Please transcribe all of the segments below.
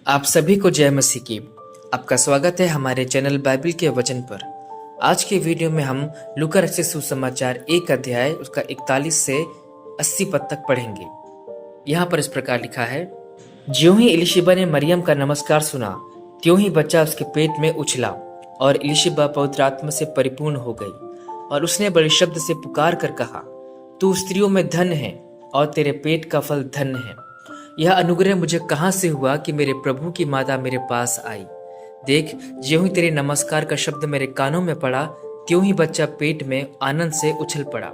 आप सभी को जय मसीह की। आपका स्वागत है हमारे चैनल बाइबल के वचन पर। आज के वीडियो में हम लूका रचित सुसमाचार 1 अध्याय उसका 41 से 80 पद तक पढ़ेंगे। यहाँ पर इस प्रकार लिखा है, ज्यों ही इलिशिबा ने मरियम का नमस्कार सुना, त्यों ही बच्चा उसके पेट में उछला और इलिशिबा पवित्र आत्मा से परिपूर्ण हो गई और उसने बड़े शब्द से पुकार कर कहा, तू स्त्रियों में धन है और तेरे पेट का फल धन्य है। यह अनुग्रह मुझे कहाँ से हुआ कि मेरे प्रभु की माता मेरे पास आई। देख, ज्यों ही तेरे नमस्कार का शब्द मेरे कानों में पड़ा, त्यों ही बच्चा पेट में आनंद से उछल पड़ा।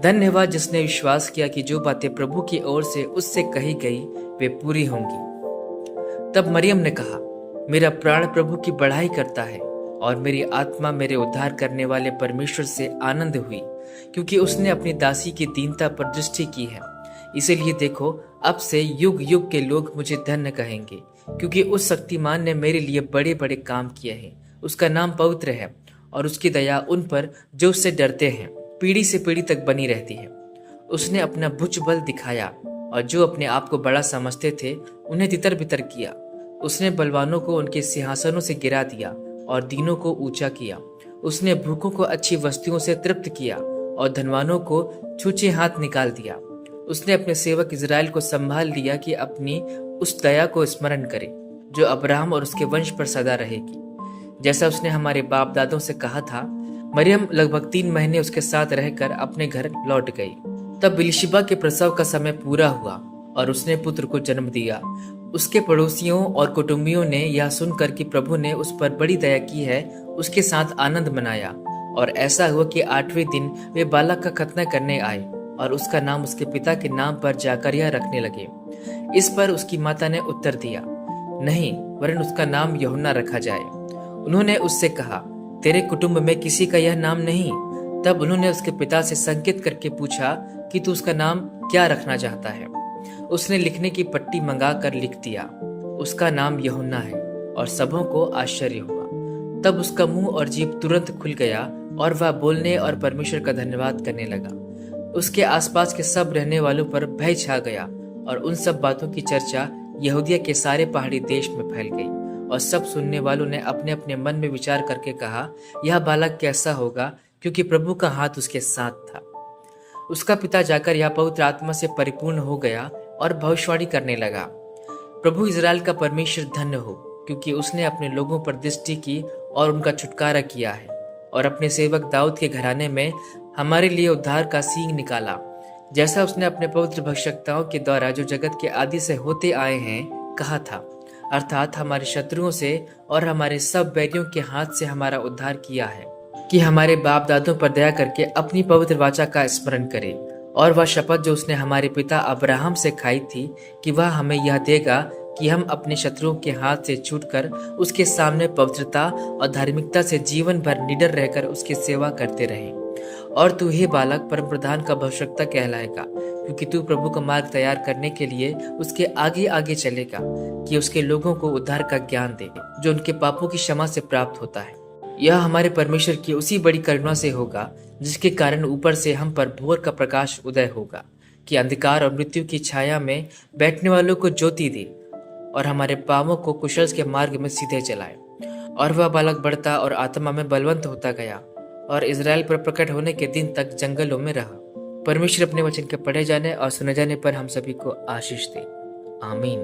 धन्यवाद जिसने विश्वास किया कि जो बातें प्रभु की ओर से उससे कही गई वे पूरी होंगी। तब मरियम ने कहा, मेरा प्राण प्रभु की बढ़ाई करता है और मेरी आत्मा मेरे उद्धार करने वाले परमेश्वर से आनंद हुई, क्योंकि उसने अपनी दासी की दीनता पर दृष्टि की है। इसीलिए देखो, अब से युग युग के लोग मुझे धन्य कहेंगे, क्योंकि उस शक्तिमान ने मेरे लिए बड़े बड़े काम किए हैं। उसका नाम पवित्र है और उसकी दया उन पर जो उससे डरते हैं पीढ़ी से पीढ़ी तक बनी रहती है। उसने अपना भुज बल दिखाया और जो अपने आप को बड़ा समझते थे उन्हें तितर बितर किया। उसने बलवानों को उनके सिंहासनों से गिरा दिया और दीनों को ऊंचा किया। उसने भूखों को अच्छी वस्तुओं से तृप्त किया और धनवानों को छूछे हाथ निकाल दिया। उसने अपने सेवक इजराइल को संभाल लिया कि अपनी उस दया को स्मरण करे जो अब्राहम और उसके वंश पर सदा रहेगी, जैसा उसने हमारे बाप दादों से कहा था। मरियम लगभग 3 महीने उसके साथ रहकर अपने घर लौट गई। तब इलिशिबा के प्रसव का समय पूरा हुआ और उसने पुत्र को जन्म दिया। उसके पड़ोसियों और कुटुंबियों ने यह सुनकर कि प्रभु ने उस पर बड़ी दया की है, उसके साथ आनंद मनाया। और ऐसा हुआ कि 8वें दिन वे बालक का खतना करने आए और उसका नाम उसके पिता के नाम पर जाकरिया रखने लगे। इस पर उसकी माता ने उत्तर दिया, नहीं, वरन उसका नाम यूहन्ना रखा जाए। उन्होंने उससे कहा, तेरे कुटुंब में किसी का यह नाम नहीं। तब उन्होंने उसके पिता से संकेत करके पूछा कि तू उसका नाम क्या रखना चाहता है। उसने लिखने की पट्टी मंगा कर लिख दिया, उसका नाम यूहन्ना है, और सबों को आश्चर्य हुआ। तब उसका मुंह और जीभ तुरंत खुल गया और वह बोलने और परमेश्वर का धन्यवाद करने लगा। उसके आसपास के सब रहने वालों पर भय छा गया और उन सब बातों की चर्चा यहूदिया के सारे पहाड़ी देश में फैल गई। और सब सुनने वालों ने अपने अपने मन में विचार करके कहा, यह बालक कैसा होगा, क्योंकि प्रभु का हाथ उसके साथ था। उसका पिता जाकर यह पवित्र आत्मा से परिपूर्ण हो गया और भविष्यवाणी करने लगा, प्रभु इजराइल का परमेश्वर धन्य हो, क्योंकि उसने अपने लोगों पर दृष्टि की और उनका छुटकारा किया है और अपने सेवक दाऊद के घराने में हमारे लिए उद्धार का सींग निकाला, जैसा उसने अपने पवित्र भविष्यवक्ताओं के द्वारा जो जगत के आदि से होते आए हैं कहा था, अर्थात हमारे शत्रुओं से और हमारे सब बैरियों के हाथ से हमारा उद्धार किया है, कि हमारे बाप दादों पर दया करके अपनी पवित्र वाचा का स्मरण करे और वह शपथ जो उसने हमारे पिता अब्राहम से खाई थी कि वह हमें यह देगा कि हम अपने शत्रुओं के हाथ से छूटकर उसके सामने पवित्रता और धार्मिकता से जीवन भर निडर रहकर उसकी सेवा करते रहें। और तू हे बालक परम प्रधान का भविष्यवक्ता कहलाएगा, क्योंकि तू प्रभु का मार्ग तैयार करने के लिए उसके आगे आगे चलेगा, कि उसके लोगों को उद्धार का ज्ञान दे जो उनके पापों की क्षमा से प्राप्त होता है। यह हमारे परमेश्वर की उसी बड़ी करुणा से होगा जिसके कारण ऊपर से हम पर भोर का प्रकाश उदय होगा, कि अंधकार और मृत्यु की छाया में बैठने वालों को ज्योति दे और हमारे पावों को कुशल के मार्ग में सीधे चलाए। और वह बालक बढ़ता और आत्मा में बलवंत होता गया और इजराइल पर प्रकट होने के दिन तक जंगलों में रहा। परमेश्वर अपने वचन के पढ़े जाने और सुने जाने पर हम सभी को आशीष दे। आमीन।